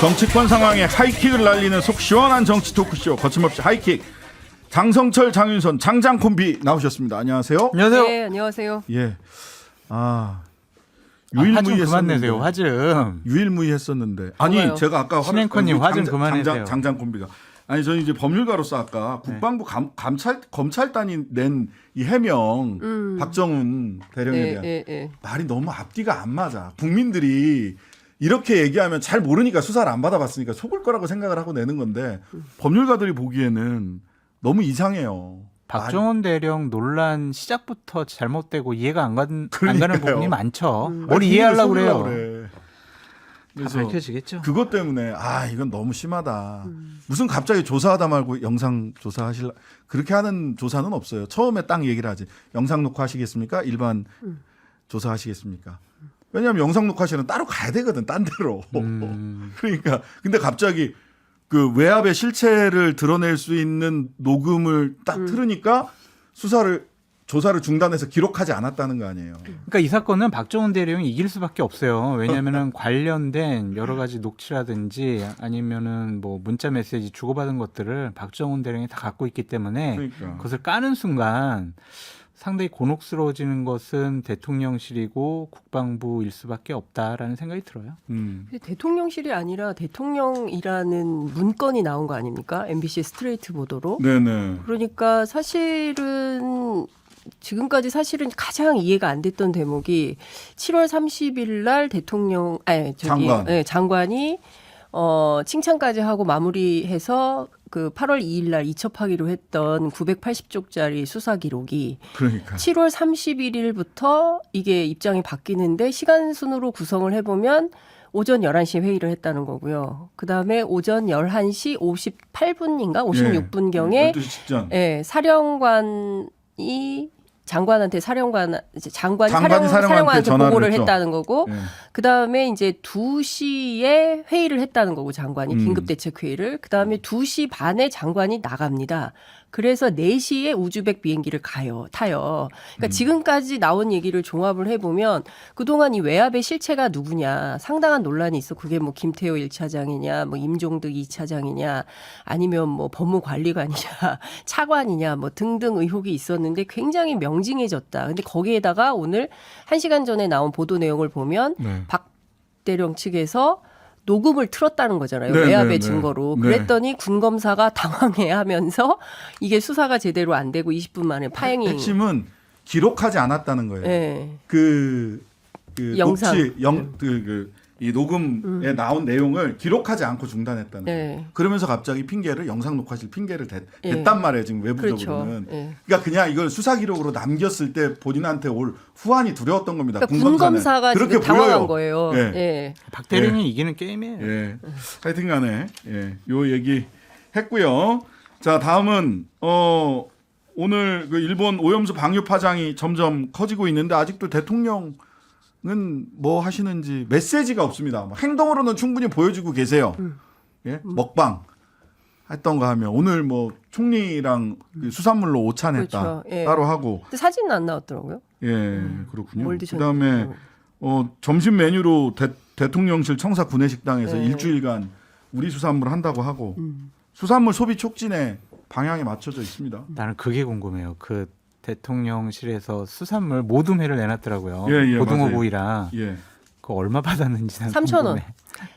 정치권 상황에 하이킥을 날리는 속 시원한 정치 토크쇼 거침없이 하이킥. 장성철, 장윤선, 장장 콤비 나오셨습니다. 안녕하세요. 안녕하세요. 네, 안녕하세요. 예. 아, 화좀 그만 내세요. 화 좀. 유일무이했었는데. 아니, 뭐가요? 제가 아까 신앵커님 화 좀 그만내세요. 장장 콤비가. 아니, 저는 이제 법률가로서 아까 국방부 검찰단이 낸 이 해명 박정훈 대령에 대한 말이 너무 앞뒤가 안 맞아. 국민들이 이렇게 얘기하면 잘 모르니까 수사를 안 받아봤으니까 속을 거라고 생각을 하고 내는 건데 법률가들이 보기에는 너무 이상해요. 박정훈 대령 논란 시작부터 잘못되고 이해가 안 가는 그러니까요. 부분이 많죠. 아니, 뭘 이해하려고 그래요. 그래. 다 그래서 밝혀지겠죠. 그것 때문에 이건 너무 심하다. 무슨 갑자기 조사하다 말고 영상 조사하실라 그렇게 하는 조사는 없어요. 처음에 딱 얘기를 하지. 영상 녹화하시겠습니까? 일반 조사하시겠습니까? 왜냐하면 영상 녹화실은 따로 가야 되거든. 딴 데로. 그러니까 근데 갑자기 그 외압의 실체를 드러낼 수 있는 녹음을 딱 틀으니까 조사를 중단해서 기록하지 않았다는 거 아니에요. 그러니까 이 사건은 박정훈 대령이 이길 수밖에 없어요. 왜냐하면은 관련된 여러 가지 녹취라든지 아니면은 뭐 문자 메시지 주고받은 것들을 박정훈 대령이 다 갖고 있기 때문에 그러니까. 그것을 까는 순간 상당히 곤혹스러워지는 것은 대통령실이고 국방부일 수밖에 없다라는 생각이 들어요. 근데 대통령실이 아니라 대통령이라는 문건이 나온 거 아닙니까? MBC 스트레이트 보도로. 네네. 그러니까 사실은 지금까지 사실은 가장 이해가 안 됐던 대목이 7월 30일 날 장관이 칭찬까지 하고 마무리해서 그 8월 2일 날 이첩하기로 했던 980쪽짜리 수사 기록이 그러니까. 7월 31일부터 이게 입장이 바뀌는데 시간 순으로 구성을 해보면 오전 11시에 회의를 했다는 거고요. 그다음에 오전 11시 58분인가 56분경에 12시 직전. 장관한테 장관이 사령관한테 사령관한테 전화를 보고를 했죠. 했다는 거고 예. 그다음에 이제 2시에 회의를 했다는 거고 장관이 긴급대책회의를 그다음에 2시 반에 장관이 나갑니다. 그래서 4시에 우즈벡 비행기를 타요. 그러니까 지금까지 나온 얘기를 종합을 해보면 그동안 이 외압의 실체가 누구냐 상당한 논란이 있어. 그게 뭐 김태호 1차장이냐 뭐 임종득 2차장이냐 아니면 뭐 법무관리관이냐 차관이냐 뭐 등등 의혹이 있었는데 굉장히 명징해졌다. 근데 거기에다가 오늘 1시간 전에 나온 보도 내용을 보면 박 대령 측에서 녹음을 틀었다는 거잖아요. 네, 외압의 네, 증거로. 네. 그랬더니 군 검사가 당황해하면서 이게 수사가 제대로 안 되고 20분 만에 파행이. 핵심은 기록하지 않았다는 거예요. 네. 그 영상. 이 녹음에 나온 내용을 기록하지 않고 중단했다는 거예요. 네. 그러면서 갑자기 영상 녹화실 핑계를 댔단 말이에요. 지금 외부적으로는. 그렇죠. 네. 그러니까 그냥 이걸 수사 기록으로 남겼을 때 본인한테 올 후환이 두려웠던 겁니다. 그러니까 군 검사가 그렇게 지금 당황한 보여요. 거예요. 예. 예. 박 대령이 이기는 게임이에요. 예. 하여튼간에 요 얘기 했고요. 자 다음은 오늘 그 일본 오염수 방류 파장이 점점 커지고 있는데 아직도 대통령은 뭐 하시는지 메시지가 없습니다. 행동으로는 충분히 보여주고 계세요. 예? 먹방 했던 거 하면 오늘 뭐 총리랑 그 수산물로 오찬했다 그렇죠. 예. 따로 하고 근데 사진은 안 나왔더라고요. 예 그렇군요. 뭘 그다음에 드셨는지. 점심 메뉴로 대통령실 청사 구내식당에서 네. 일주일간 우리 수산물 한다고 하고 수산물 소비 촉진에 방향이 맞춰져 있습니다. 나는 그게 궁금해요. 그 대통령실에서 수산물 모둠회를 내놨더라고요. 예, 고등어 맞아요. 구이랑 예. 그거 얼마 받았는지 난 3,000원. 궁금해.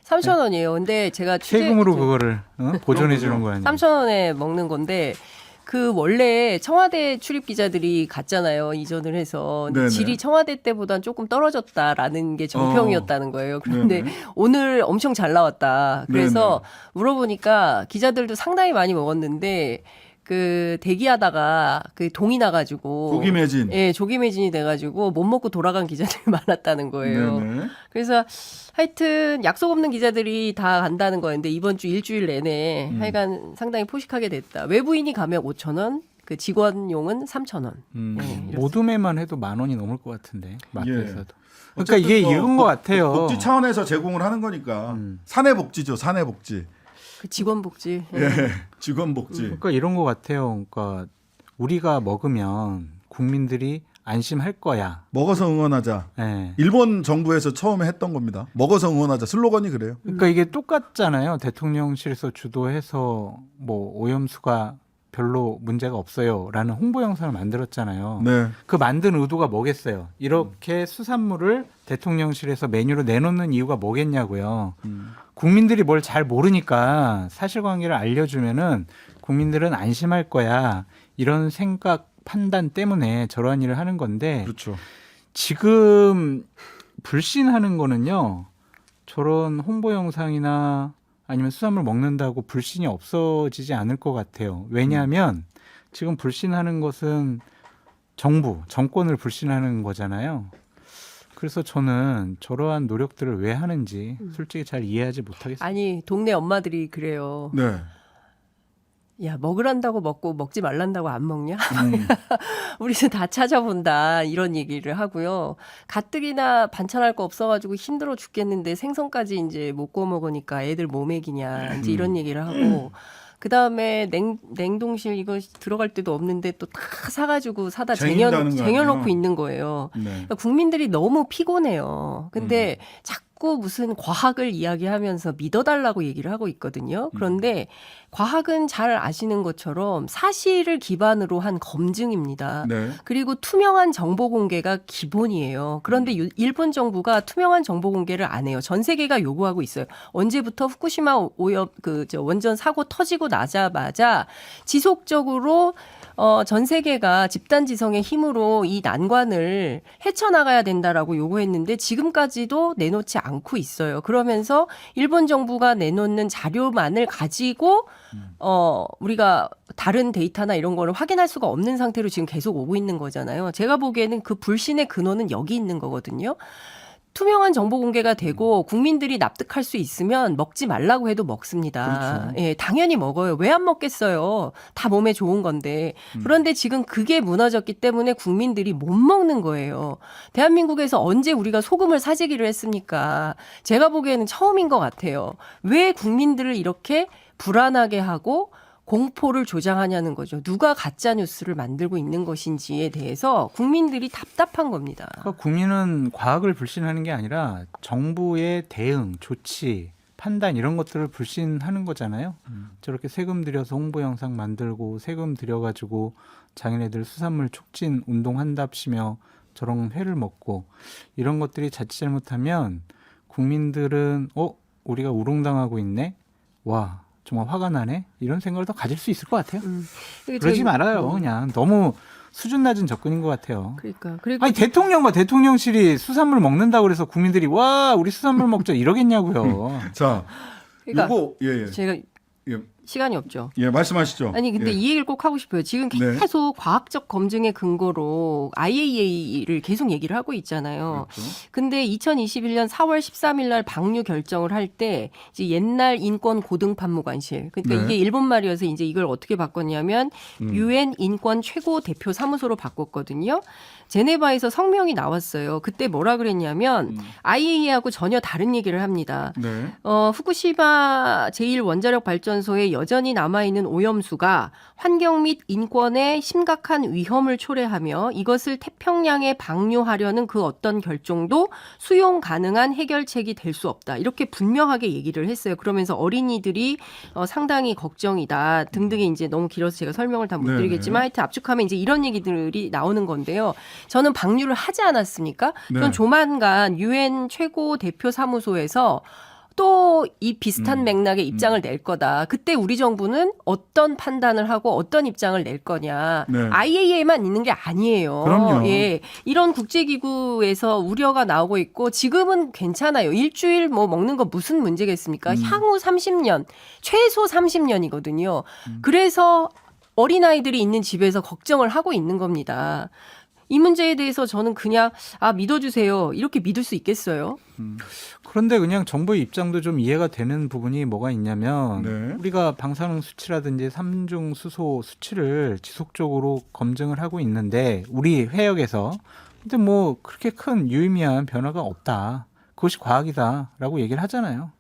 3,000원이에요. 근데 제가 세금으로 그거를 보존해 주는 거 아니에요? 3,000원에 먹는 건데 그 원래 청와대 출입 기자들이 갔잖아요. 이전을 해서. 근데 네네. 질이 청와대 때보단 조금 떨어졌다라는 게 정평이었다는 거예요. 그런데 네네. 오늘 엄청 잘 나왔다. 그래서 네네. 물어보니까 기자들도 상당히 많이 먹었는데 그 대기하다가 그 동이 나가지고 조기 매진. 예, 조기 매진이 돼가지고 못 먹고 돌아간 기자들이 많았다는 거예요. 네네. 그래서 하여튼 약속 없는 기자들이 다 간다는 거였는데 이번 주 일주일 내내 하여간 상당히 포식하게 됐다. 외부인이 가면 5,000원, 그 직원용은 3,000원. 네, 이렇습니다. 모둠회만 해도 10,000원이 넘을 것 같은데 마트에서도. 그러니까 어쨌든 이게 뭐 이런 것 같아요. 복지 차원에서 제공을 하는 거니까 사내 복지죠. 사내 복지. 그 직원 복지. 예. 직원 복지. 그러니까 이런 것 같아요. 그러니까 우리가 먹으면 국민들이 안심할 거야. 먹어서 응원하자. 예. 일본 정부에서 처음에 했던 겁니다. 먹어서 응원하자. 슬로건이 그래요. 그러니까 이게 똑같잖아요. 대통령실에서 주도해서 뭐 오염수가 별로 문제가 없어요라는 홍보 영상을 만들었잖아요. 네. 그 만든 의도가 뭐겠어요? 이렇게 수산물을 대통령실에서 메뉴로 내놓는 이유가 뭐겠냐고요. 국민들이 뭘 잘 모르니까 사실관계를 알려주면은 국민들은 안심할 거야. 이런 생각 판단 때문에 저러한 일을 하는 건데 그렇죠. 지금 불신하는 거는요. 저런 홍보 영상이나 아니면 수산물 먹는다고 불신이 없어지지 않을 것 같아요. 왜냐하면 지금 불신하는 것은 정부, 정권을 불신하는 거잖아요. 그래서 저는 저러한 노력들을 왜 하는지 솔직히 잘 이해하지 못하겠습니다. 아니 동네 엄마들이 그래요. 네. 야 먹으란다고 먹고 먹지 말란다고 안 먹냐? 우리는 다 찾아본다 이런 얘기를 하고요. 가뜩이나 반찬할 거 없어가지고 힘들어 죽겠는데 생선까지 이제 못 구워 먹으니까 애들 뭐 먹이냐 이제 이런 얘기를 하고 그 다음에 냉동실 이거 들어갈 데도 없는데 또 다 사가지고 사다 쟁인다는 거 쟁여놓고 아니에요? 있는 거예요. 네. 그러니까 국민들이 너무 피곤해요. 근데 자꾸 무슨 과학을 이야기하면서 믿어달라고 얘기를 하고 있거든요. 그런데 과학은 잘 아시는 것처럼 사실을 기반으로 한 검증입니다. 네. 그리고 투명한 정보 공개가 기본이에요. 그런데 일본 정부가 투명한 정보 공개를 안 해요. 전 세계가 요구하고 있어요. 언제부터 후쿠시마 오염 원전 사고 터지고 나자마자 지속적으로 전 세계가 집단지성의 힘으로 이 난관을 헤쳐나가야 된다라고 요구했는데 지금까지도 내놓지 않고 있어요. 그러면서 일본 정부가 내놓는 자료만을 가지고 우리가 다른 데이터나 이런 거를 확인할 수가 없는 상태로 지금 계속 오고 있는 거잖아요. 제가 보기에는 그 불신의 근원은 여기 있는 거거든요. 투명한 정보 공개가 되고 국민들이 납득할 수 있으면 먹지 말라고 해도 먹습니다. 그렇죠. 예, 당연히 먹어요. 왜 안 먹겠어요? 다 몸에 좋은 건데. 그런데 지금 그게 무너졌기 때문에 국민들이 못 먹는 거예요. 대한민국에서 언제 우리가 소금을 사재기를 했습니까? 제가 보기에는 처음인 것 같아요. 왜 국민들을 이렇게 불안하게 하고 공포를 조장하냐는 거죠. 누가 가짜 뉴스를 만들고 있는 것인지에 대해서 국민들이 답답한 겁니다. 그러니까 국민은 과학을 불신하는 게 아니라 정부의 대응, 조치, 판단 이런 것들을 불신하는 거잖아요. 저렇게 세금 들여서 홍보 영상 만들고 세금 들여가지고 자기네들 수산물 촉진 운동한답시며 저런 회를 먹고 이런 것들이 자칫 잘못하면 국민들은 우리가 우롱당하고 있네? 와 정말 화가 나네? 이런 생각을 더 가질 수 있을 것 같아요. 그러지 말아요. 그냥 너무 수준 낮은 접근인 것 같아요. 그러니까 그리고 아니 대통령과 대통령실이 수산물 먹는다고 그래서 국민들이 와 우리 수산물 먹자 이러겠냐고요. 자, 그러니까 요거 예. 제가 예. 시간이 없죠. 예, 말씀하시죠. 아니 근데 예. 이 얘기를 꼭 하고 싶어요. 지금 네. 계속 과학적 검증의 근거로 IAEA를 계속 얘기를 하고 있잖아요. 그렇죠. 근데 2021년 4월 13일 날 방류 결정을 할 때 이제 옛날 인권 고등 판무관실 그러니까 네. 이게 일본 말이어서 이제 이걸 어떻게 바꿨냐면 유엔 인권 최고 대표 사무소로 바꿨거든요. 제네바에서 성명이 나왔어요. 그때 뭐라 그랬냐면 IAEA하고 전혀 다른 얘기를 합니다. 네. 후쿠시마 제1원자력 발전소에 여전히 남아있는 오염수가 환경 및 인권에 심각한 위험을 초래하며 이것을 태평양에 방류하려는 그 어떤 결정도 수용 가능한 해결책이 될 수 없다. 이렇게 분명하게 얘기를 했어요. 그러면서 어린이들이 상당히 걱정이다 등등이 이제 너무 길어서 제가 설명을 다 못 네네. 드리겠지만 하여튼 압축하면 이제 이런 얘기들이 나오는 건데요. 저는 방류를 하지 않았습니까? 네. 전 조만간 유엔 최고 대표 사무소에서 또 이 비슷한 맥락의 입장을 낼 거다. 그때 우리 정부는 어떤 판단을 하고 어떤 입장을 낼 거냐. 네. IAEA만 있는 게 아니에요. 그럼요. 예. 이런 국제기구에서 우려가 나오고 있고 지금은 괜찮아요. 일주일 뭐 먹는 거 무슨 문제겠습니까? 향후 30년, 최소 30년이거든요. 그래서 어린아이들이 있는 집에서 걱정을 하고 있는 겁니다. 이 문제에 대해서 저는 그냥 믿어주세요. 이렇게 믿을 수 있겠어요? 그런데 그냥 정부의 입장도 좀 이해가 되는 부분이 뭐가 있냐면 네. 우리가 방사능 수치라든지 삼중 수소 수치를 지속적으로 검증을 하고 있는데 우리 해역에서 근데 뭐 그렇게 큰 유의미한 변화가 없다. 그것이 과학이다라고 얘기를 하잖아요.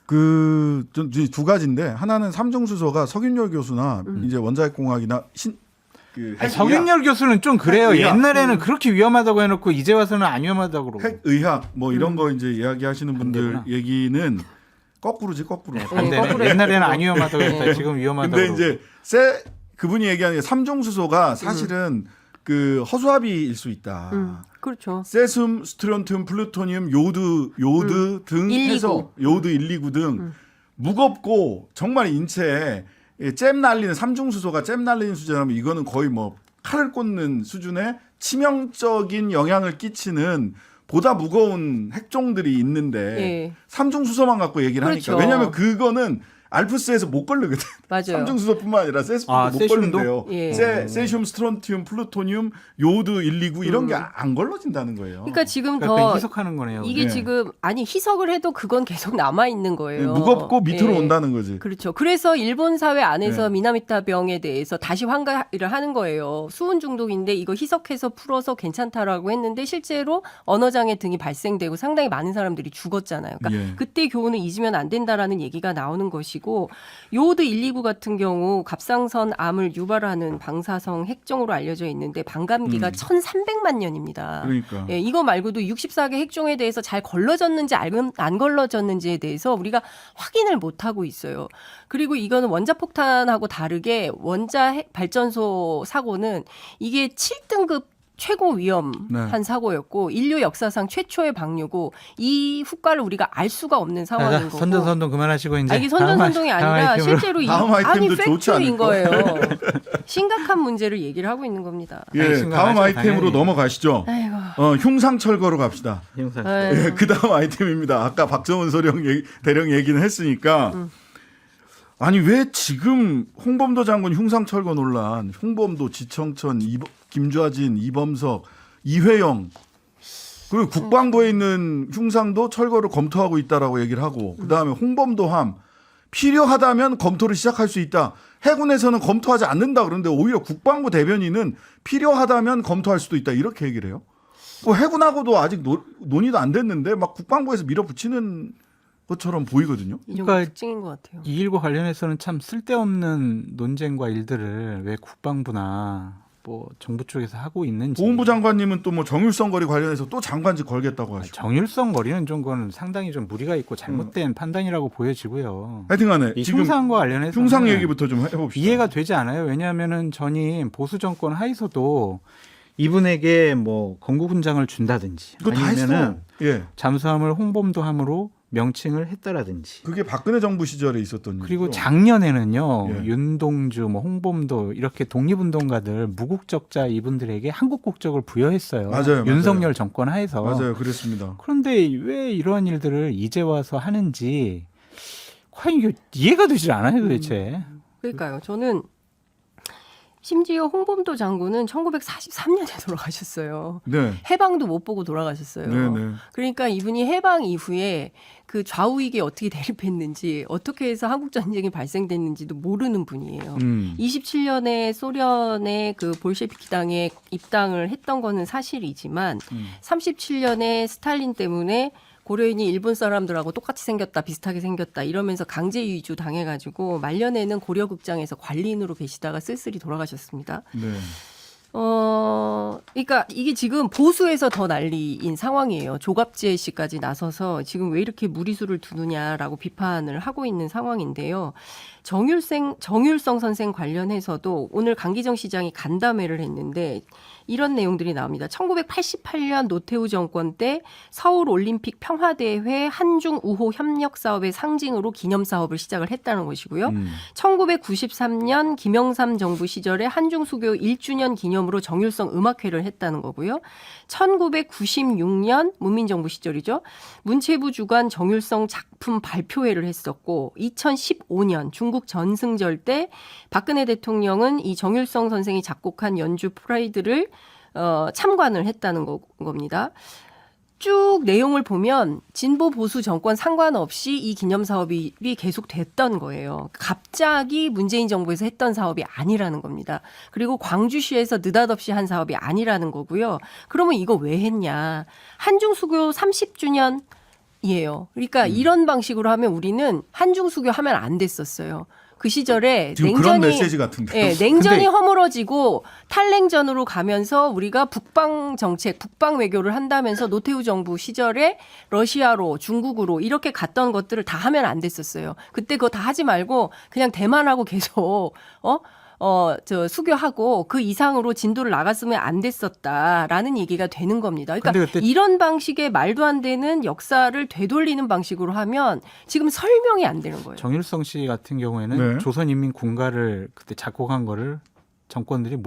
두 가지인데 하나는 삼중수소가 석윤열 교수나 이제 원자핵공학이나 그 아니, 석윤열 교수는 좀 그래요. 핵의학. 옛날에는 그렇게 위험하다고 해놓고 이제 와서는 안 위험하다고 그러고. 핵의학 뭐 이런 거 이제 이야기하시는 분들 반대구나. 얘기는 거꾸로지 거꾸로. 반대네. 거꾸로 옛날에는 했고. 안 위험하다고 했다. 지금 위험하다고. 근데 그러고. 이제 그분이 얘기하는 게 삼중수소가 사실은 그 허수아비일 수 있다. 그렇죠. 세슘, 스트론튬, 플루토늄, 요드 등 129. 해서 요드 129 등 무겁고 정말 인체에 잼 날리는 삼중수소가 잼 날리는 수준이라면 이거는 거의 뭐 칼을 꽂는 수준의 치명적인 영향을 끼치는 보다 무거운 핵종들이 있는데 예. 삼중수소만 갖고 얘기를 그렇죠. 하니까 왜냐하면 그거는 알프스에서 못 걸르거든. 맞아요. 삼중수소뿐만 아니라 세슘도 아, 못 세슘도? 걸린대요. 예. 세슘, 스트론튬, 플루토늄, 요드 129 이런 게 안 걸러진다는 거예요. 그러니까 지금 그러니까 더 희석하는 거네요. 이게 네. 지금 아니 희석을 해도 그건 계속 남아 있는 네, 거예요. 무겁고 밑으로 예. 온다는 거지. 그렇죠. 그래서 일본 사회 안에서 네. 미나미타병에 대해서 다시 환가를 하는 거예요. 수은 중독인데 이거 희석해서 풀어서 괜찮다라고 했는데 실제로 언어장애 등이 발생되고 상당히 많은 사람들이 죽었잖아요. 그러니까 예. 그때 교훈을 잊으면 안 된다라는 얘기가 나오는 것이고 요드 129 같은 경우 갑상선 암을 유발하는 방사성 핵종으로 알려져 있는데 반감기가 1,300만 년입니다. 그러니까. 예, 이거 말고도 64개 핵종에 대해서 잘 걸러졌는지 안 걸러졌는지에 대해서 우리가 확인을 못 하고 있어요. 그리고 이거는 원자폭탄하고 다르게 원자 핵 발전소 사고는 이게 7등급 최고 위험한 네. 사고였고 인류 역사상 최초의 방류고 이 후과를 우리가 알 수가 없는 상황인 거고. 선전선동 그만하시고 이제. 아, 이게 선전선동이 다음 아니라 아이템으로. 실제로 다음 아니 아이템도 좋지 팩트인 않을까? 거예요. 심각한 문제를 얘기를 하고 있는 겁니다. 예, 알겠습니다. 다음 알죠, 아이템으로 당연히. 넘어가시죠. 아이고. 흉상철거로 갑시다. 형사. 아이고. 예, 그 다음 아이템입니다. 아까 박정은 대령 얘기는 했으니까. 아니 왜 지금 홍범도 장군 흉상철거 논란, 홍범도, 지청천, 김좌진, 이범석, 이회영 그리고 국방부에 있는 흉상도 철거를 검토하고 있다라고 얘기를 하고 그다음에 홍범도함 필요하다면 검토를 시작할 수 있다. 해군에서는 검토하지 않는다 그러는데 오히려 국방부 대변인은 필요하다면 검토할 수도 있다 이렇게 얘기를 해요. 뭐 해군하고도 아직 논의도 안 됐는데 막 국방부에서 밀어붙이는 것처럼 보이거든요. 이 정도 그러니까 특징인 것 같아요. 219 관련해서는 참 쓸데없는 논쟁과 일들을 왜 국방부나 뭐 정부 쪽에서 하고 있는지. 보훈부 장관님은 또 뭐 정율성 거리 관련해서 또 장관직 걸겠다고 하시고. 정율성 거리는 좀 그건 상당히 좀 무리가 있고 잘못된 판단이라고 보여지고요. 하여튼간에 이 지금 흉상과 관련해서 흉상 얘기부터 좀 해봅시다. 이해가 되지 않아요. 왜냐하면은 전임 보수 정권 하에서도 이분에게 뭐 건국훈장을 준다든지 이거 다 했어. 아니면은 예, 잠수함을 홍범도함으로 명칭을 했다라든지. 그게 박근혜 정부 시절에 있었던 그리고 일이죠. 작년에는요 예. 윤동주, 뭐 홍범도 이렇게 독립운동가들 무국적자 이분들에게 한국 국적을 부여했어요. 맞아요, 윤석열 맞아요. 정권 하에서. 맞아요, 그랬습니다. 그런데 왜 이러한 일들을 이제 와서 하는지 과연 이게 이해가 되질 않아요 도대체. 그러니까요. 저는 심지어 홍범도 장군은 1943년에 돌아가셨어요. 네, 해방도 못 보고 돌아가셨어요. 네, 네. 그러니까 이분이 해방 이후에 그 좌우익에 어떻게 대립했는지 어떻게 해서 한국 전쟁이 발생됐는지도 모르는 분이에요. 27년에 소련의 그 볼셰비키당에 입당을 했던 거는 사실이지만 37년에 스탈린 때문에 고려인이 일본 사람들하고 똑같이 생겼다, 비슷하게 생겼다 이러면서 강제 이주 당해가지고 말년에는 고려극장에서 관리인으로 계시다가 쓸쓸히 돌아가셨습니다. 네. 그러니까 이게 지금 보수에서 더 난리인 상황이에요. 조갑재 씨까지 나서서 지금 왜 이렇게 무리수를 두느냐라고 비판을 하고 있는 상황인데요. 정율성 선생 관련해서도 오늘 강기정 시장이 간담회를 했는데 이런 내용들이 나옵니다. 1988년 노태우 정권 때 서울 올림픽 평화대회 한중 우호 협력 사업의 상징으로 기념 사업을 시작을 했다는 것이고요. 1993년 김영삼 정부 시절에 한중 수교 1주년 기념으로 정율성 음악회를 했다는 거고요. 1996년 문민정부 시절이죠. 문체부 주관 정율성 작품 발표회를 했었고 2015년 중국 전승절 때 박근혜 대통령은 이 정율성 선생이 작곡한 연주 프라이드를 참관을 했다는 겁니다. 쭉 내용을 보면 진보 보수 정권 상관없이 이 기념 사업이 계속 됐던 거예요. 갑자기 문재인 정부에서 했던 사업이 아니라는 겁니다. 그리고 광주시에서 느닷없이 한 사업이 아니라는 거고요. 그러면 이거 왜 했냐? 한중 수교 30주년 그러니까 이런 방식으로 하면 우리는 한중 수교하면 안 됐었어요. 그 시절에 지금 그런 메시지 같은데요. 예, 냉전이 근데- 허물어지고 탈냉전으로 가면서 우리가 북방 정책, 북방 외교를 한다면서 노태우 정부 시절에 러시아로, 중국으로 이렇게 갔던 것들을 다 하면 안 됐었어요. 그때 그거 다 하지 말고 그냥 대만하고 계속 수교하고 그 이상으로 진도를 나갔으면 안 됐었다라는 얘기가 되는 겁니다. 그러니까 근데 그때- 이런 방식의 말도 안 되는 역사를 되돌리는 방식으로 하면 지금 설명이 안 되는 거예요. 정일성 씨 같은 경우에는 네. 조선인민 군가를 그때 작곡한 거를 정권들이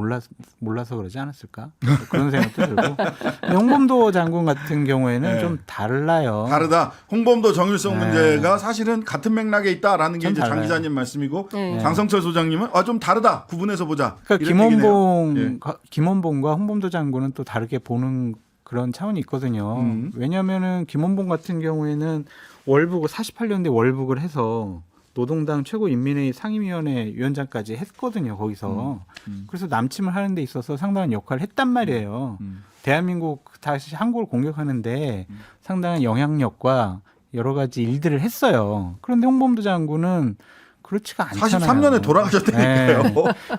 몰라서 그러지 않았을까? 그런 생각도 들고. 근데 홍범도 장군 같은 경우에는 네. 좀 달라요. 다르다. 홍범도 정일성 네. 문제가 사실은 같은 맥락에 있다라는 게 좀 이제 장 달라요. 기자님 말씀이고 네. 장성철 소장님은 좀 다르다. 구분해서 보자. 그러니까 이런 얘기네요. 예. 김원봉과 홍범도 장군은 또 다르게 보는 그런 차원이 있거든요. 왜냐하면은 김원봉 같은 경우에는 월북을 48년대 월북을 해서 노동당 최고인민회의 상임위원회 위원장까지 했거든요. 거기서. 그래서 남침을 하는 데 있어서 상당한 역할을 했단 말이에요. 대한민국 다시 한국을 공격하는데 상당한 영향력과 여러 가지 일들을 했어요. 그런데 홍범도 장군은 그렇지가 않잖아요. 43년에 돌아가셨다니까요. 네.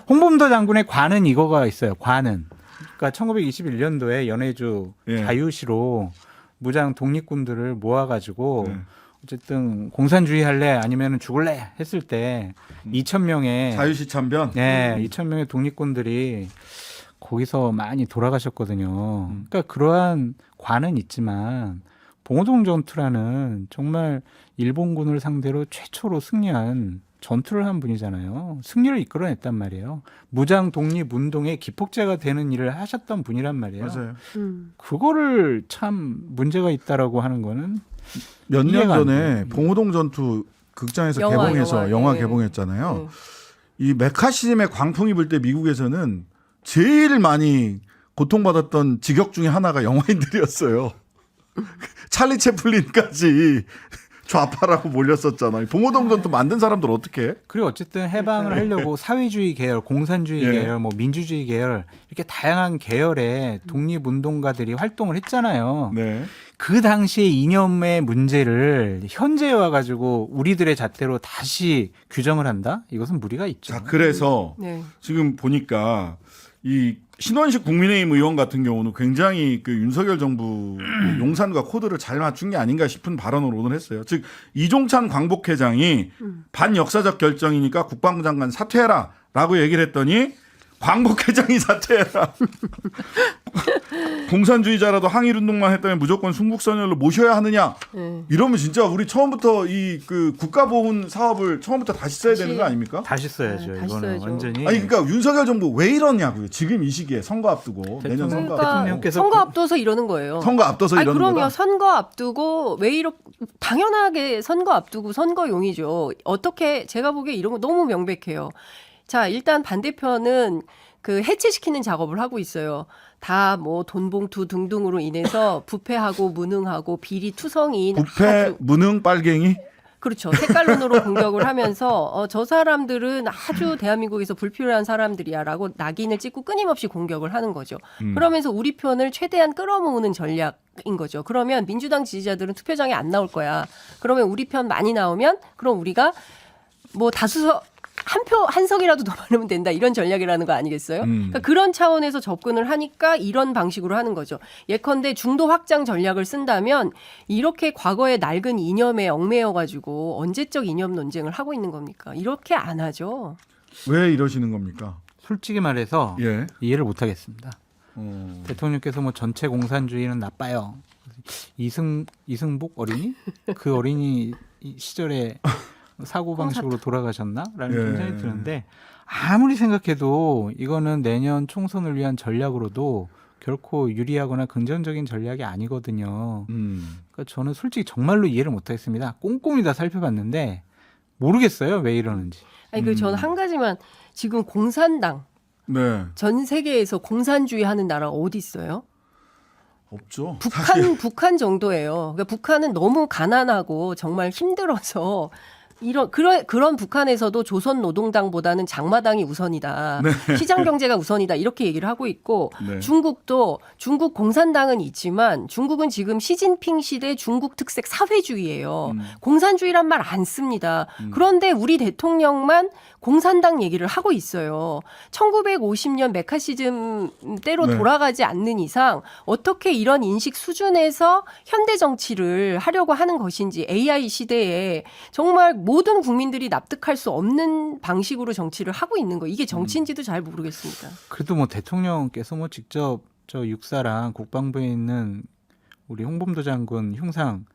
홍범도 장군의 관은 이거가 있어요. 관은. 그러니까 1921년도에 연해주 예. 자유시로 무장 독립군들을 모아가지고 네. 어쨌든 공산주의 할래 아니면 죽을래 했을 때 2,000명의 자유시 참변. 네, 2,000명의 독립군들이 거기서 많이 돌아가셨거든요. 그러니까 그러한 관은 있지만 봉오동 전투라는 정말 일본군을 상대로 최초로 승리한 전투를 한 분이잖아요. 승리를 이끌어냈단 말이에요. 무장 독립 운동의 기폭제가 되는 일을 하셨던 분이란 말이에요. 맞아요. 그거를 참 문제가 있다라고 하는 거는 몇 년 이해가 안 전에 돼요. 봉오동 전투 극장에서 영화, 개봉해서 영화. 영화 네. 개봉했잖아요. 이 메카시즘의 광풍이 불 때 미국에서는 제일 많이 고통받았던 직역 중에 하나가 영화인들이었어요. 찰리 채플린까지 좌파라고 몰렸었잖아요. 봉오동 전투 만든 사람들 어떻게 해? 그리고 어쨌든 해방을 하려고 사회주의 계열, 공산주의 예. 계열, 뭐 민주주의 계열 이렇게 다양한 계열의 독립운동가들이 활동을 했잖아요. 네. 그 당시의 이념의 문제를 현재에 와가지고 우리들의 잣대로 다시 규정을 한다? 이것은 무리가 있죠. 자, 그래서 네. 지금 보니까 이 신원식 국민의힘 의원 같은 경우는 굉장히 그 윤석열 정부 용산과 코드를 잘 맞춘 게 아닌가 싶은 발언을 오늘 했어요. 즉 이종찬 광복회장이 반역사적 결정이니까 국방장관 사퇴해라라고 얘기를 했더니 광복회장이 사퇴해라. 공산주의자라도 항일운동만 했다면 무조건 순국선열로 모셔야 하느냐. 이러면 진짜 우리 처음부터 이 그 국가보훈 사업을 처음부터 다시 써야 되는 거 아닙니까? 다시 써야죠. 네, 다시 이거는 써야죠. 완전히. 아니 그러니까 윤석열 정부 왜 이러냐고요. 지금 이 시기에 선거 앞두고 내년 선거 그러니까 앞두고 대통령께서 선거 앞둬서 이러는 거예요. 선거 앞둬서 아니, 이러는 그럼요. 거다. 선거 앞두고 왜 이렇게 당연하게 선거 앞두고 선거용이죠. 어떻게 제가 보기에 이런 거 너무 명백해요. 자, 일단 반대편은 그 해체시키는 작업을 하고 있어요. 다 뭐 돈봉투 등등으로 인해서 부패하고 무능하고 비리 투성인 부패, 아주 무능, 빨갱이. 그렇죠. 색깔론으로 공격을 하면서 저 사람들은 아주 대한민국에서 불필요한 사람들이야라고 낙인을 찍고 끊임없이 공격을 하는 거죠. 그러면서 우리 편을 최대한 끌어모으는 전략인 거죠. 그러면 민주당 지지자들은 투표장에 안 나올 거야. 그러면 우리 편 많이 나오면 그럼 우리가 뭐 다수석 한 석이라도 더 많으면 된다 이런 전략이라는 거 아니겠어요? 그러니까 그런 차원에서 접근을 하니까 이런 방식으로 하는 거죠. 예컨대 중도 확장 전략을 쓴다면 이렇게 과거의 낡은 이념에 얽매여가지고 언제적 이념 논쟁을 하고 있는 겁니까? 이렇게 안 하죠. 왜 이러시는 겁니까? 솔직히 말해서 예. 이해를 못 하겠습니다. 대통령께서 뭐 전체 공산주의는 나빠요. 이승복 어린이? 그 어린이 시절에 사고 방식으로 돌아가셨나라는 예. 생각이 드는데 아무리 생각해도 이거는 내년 총선을 위한 전략으로도 결코 유리하거나 긍정적인 전략이 아니거든요. 그러니까 저는 솔직히 정말로 이해를 못하겠습니다. 꼼꼼히 다 살펴봤는데 모르겠어요 왜 이러는지. 아니 그 저는 한 가지만 지금 공산당 네. 전 세계에서 공산주의 하는 나라 어디 있어요? 없죠. 북한 정도예요. 그러니까 북한은 너무 가난하고 정말 힘들어서 그런 북한에서도 조선노동당보다는 장마당이 우선이다. 시장 경제가 우선이다. 이렇게 얘기를 하고 있고 네. 중국도 중국 공산당은 있지만 중국은 지금 시진핑 시대 중국 특색 사회주의예요. 공산주의란 말 안 씁니다. 그런데 우리 대통령만 공산당 얘기를 하고 있어요. 1950년 메카시즘 때로 네. 돌아가지 않는 이상 어떻게 이런 인식 수준에서 현대 정치를 하려고 하는 것인지 AI 시대에 정말 모든 국민들이 납득할 수 없는 방식으로 정치를 하고 있는 거 이게 정치인지도 잘 모르겠습니다. 그래도 뭐 대통령께서 뭐 직접 저 육사랑 국방부에 있는 우리 홍범도 장군 흉상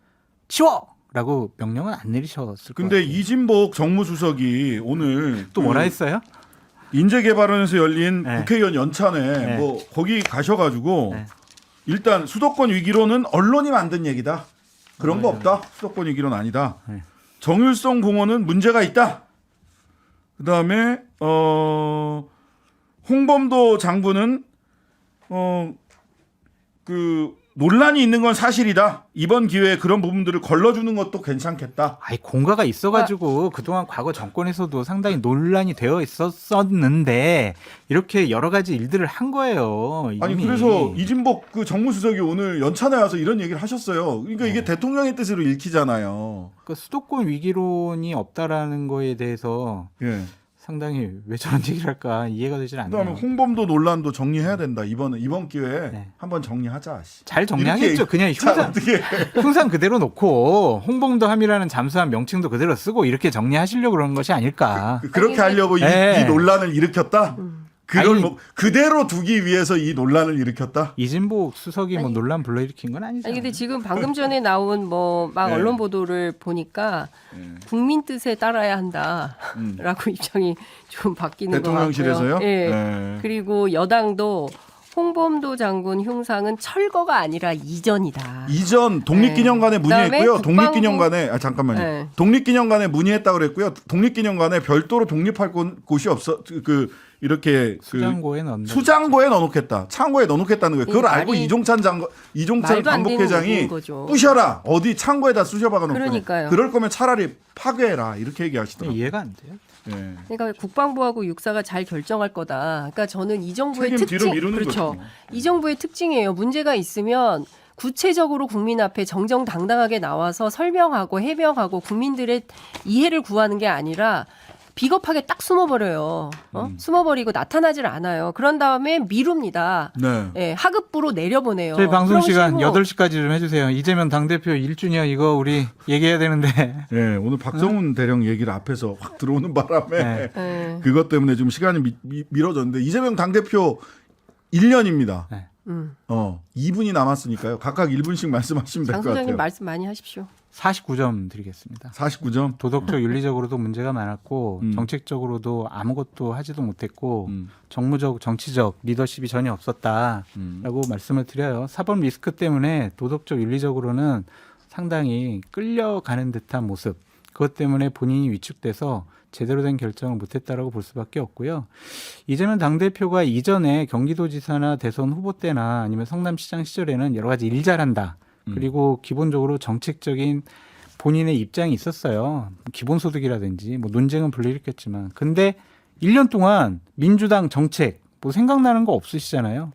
치워라고 명령은 안 내리셨을 것 근데 같아요. 이진복 정무수석이 오늘 또 뭐라 했어요? 인재개발원에서 열린 네. 국회의원 연찬에 네. 뭐 거기 가셔가지고 네. 일단 수도권 위기론은 언론이 만든 얘기다. 그런 거 없다. 수도권 위기론 아니다. 네. 정일성 공원은 문제가 있다. 그다음에 홍범도 장군은 그 논란이 있는 건 사실이다. 이번 기회에 그런 부분들을 걸러주는 것도 괜찮겠다. 아이 공가가 있어가지고 그동안 과거 정권에서도 상당히 논란이 되어 있었는데 이렇게 여러 가지 일들을 한 거예요. 이미. 아니 그래서 이진복 그 정무수석이 오늘 연찬에 와서 이런 얘기를 하셨어요. 그러니까 이게 대통령의 뜻으로 읽히잖아요. 그 수도권 위기론이 없다라는 거에 대해서 예. 상당히 왜 저런 얘기를 할까 이해가 되질 않네요. 그다음에 홍범도 논란도 정리해야 된다. 이번 기회에 네. 한번 정리하자. 씨. 잘 정리하겠죠. 이렇게 그냥 자, 흉상, 어떻게 흉상 그대로 놓고 홍범도 함이라는 잠수함 명칭도 그대로 쓰고 이렇게 정리하시려고 그러는 것이 아닐까. 그렇게 하려고 네. 이 논란을 일으켰다. 그걸 아니, 뭐 그대로 두기 위해서 이 논란을 일으켰다. 이진복 수석이 뭐 아니, 논란 불러일으킨 건 아니잖아요. 아니 근데 지금 방금 전에 나온 뭐 막 네. 언론 보도를 보니까 국민 뜻에 따라야 한다라고 입장이 좀 바뀌는 것 같고요. 대통령실에서요? 예. 네. 그리고 여당도 홍범도 장군 흉상은 철거가 아니라 이전이다. 이전 독립기념관에 네. 문의했고요. 그다음에 독립기념관에 잠깐만요. 네. 독립기념관에 문의했다고 그랬고요. 독립기념관에 별도로 독립할 곳이 없어. 이렇게 수장고에 넣는 수장고에 넣어놓겠다. 창고에 넣어놓겠다는 거예요. 그걸 말이- 알고 이종찬 말도 안 되는 광복회장이 거죠. 부셔라. 어디 창고에다 쑤셔박아 놓고. 그러니까요. 그럴 거면 차라리 파괴해라. 이렇게 얘기하시더라고요. 이해가 안 돼요. 예. 그러니까 국방부하고 육사가 잘 결정할 거다. 그러니까 저는 이 정부의 책임 뒤로 특징, 미루는 그렇죠. 거죠. 이 정부의 특징이에요. 문제가 있으면 구체적으로 국민 앞에 정정당당하게 나와서 설명하고 해명하고 국민들의 이해를 구하는 게 아니라 비겁하게 딱 숨어버려요. 숨어버리고 나타나질 않아요. 그런 다음에 미룹니다. 네. 예, 하급부로 내려보내요. 저희 방송 그런 시간 식으로 8시까지 좀 해주세요. 이재명 당대표 1주년 이거 우리 얘기해야 되는데. 예, 오늘 박정훈 대령 얘기를 앞에서 확 들어오는 바람에 네. 예. 그것 때문에 좀 시간이 미뤄졌는데 이재명 당대표 1년입니다. 네. 2분이 남았으니까요. 각각 1분씩 말씀하시면 될 장 것 소장님 같아요. 말씀 많이 하십시오. 49점 드리겠습니다. 49점. 도덕적 윤리적으로도 문제가 많았고 정책적으로도 아무것도 하지도 못했고 정무적 정치적 리더십이 전혀 없었다라고 말씀을 드려요. 사법 리스크 때문에 도덕적 윤리적으로는 상당히 끌려가는 듯한 모습. 그것 때문에 본인이 위축돼서 제대로 된 결정을 못했다라고 볼 수밖에 없고요. 이재명 당대표가 이전에 경기도지사나 대선 후보 때나 아니면 성남시장 시절에는 여러 가지 일 잘한다. 그리고 기본적으로 정책적인 본인의 입장이 있었어요. 기본소득이라든지 뭐 논쟁은 불러일으켰지만. 근데 1년 동안 민주당 정책 뭐 생각나는 거 없으시잖아요.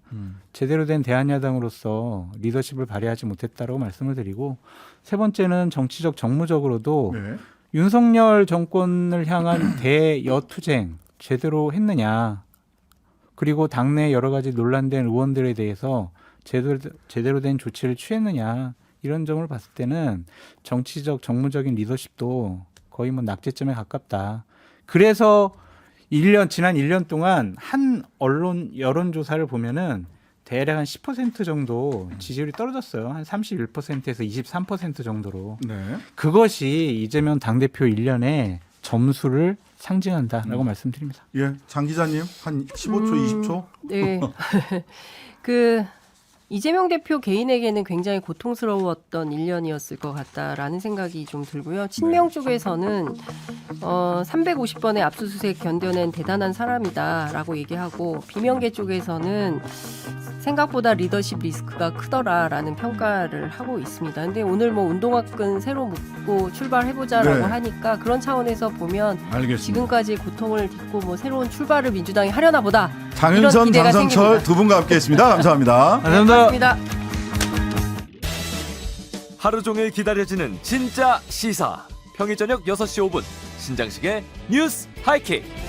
제대로 된 대한야당으로서 리더십을 발휘하지 못했다라고 말씀을 드리고 세 번째는 정치적 정무적으로도 네. 윤석열 정권을 향한 대여투쟁 제대로 했느냐. 그리고 당내 여러 가지 논란된 의원들에 대해서 제대로 된 조치를 취했느냐. 이런 점을 봤을 때는 정치적 정무적인 리더십도 거의 뭐 낙제점에 가깝다. 그래서 지난 1년 동안 한 언론 여론조사를 보면은 대략 한 10% 정도 지지율이 떨어졌어요. 한 31%에서 23% 정도로. 네. 그것이 이재명 당대표 1년의 점수를 상징한다라고 말씀드립니다. 예, 장 기자님 한 15초, 20초. 네. 그 이재명 대표 개인에게는 굉장히 고통스러웠던 1년이었을 것 같다라는 생각이 좀 들고요. 친명 쪽에서는 350번의 압수수색 견뎌낸 대단한 사람이다라고 얘기하고 비명계 쪽에서는 생각보다 리더십 리스크가 크더라라는 평가를 하고 있습니다. 근데 오늘 뭐 운동화끈 새로 묶고 출발해보자라고 네. 하니까 그런 차원에서 보면 알겠습니다. 지금까지 고통을 딛고 뭐 새로운 출발을 민주당이 하려나 보다. 장윤선, 이런 기대가 장성철 생깁니다. 두 분과 함께했습니다. 감사합니다. 감사합니다. 고맙습니다. 하루 종일 기다려지는 진짜 시사. 평일 저녁 6시 5분 신장식의 뉴스 하이킥.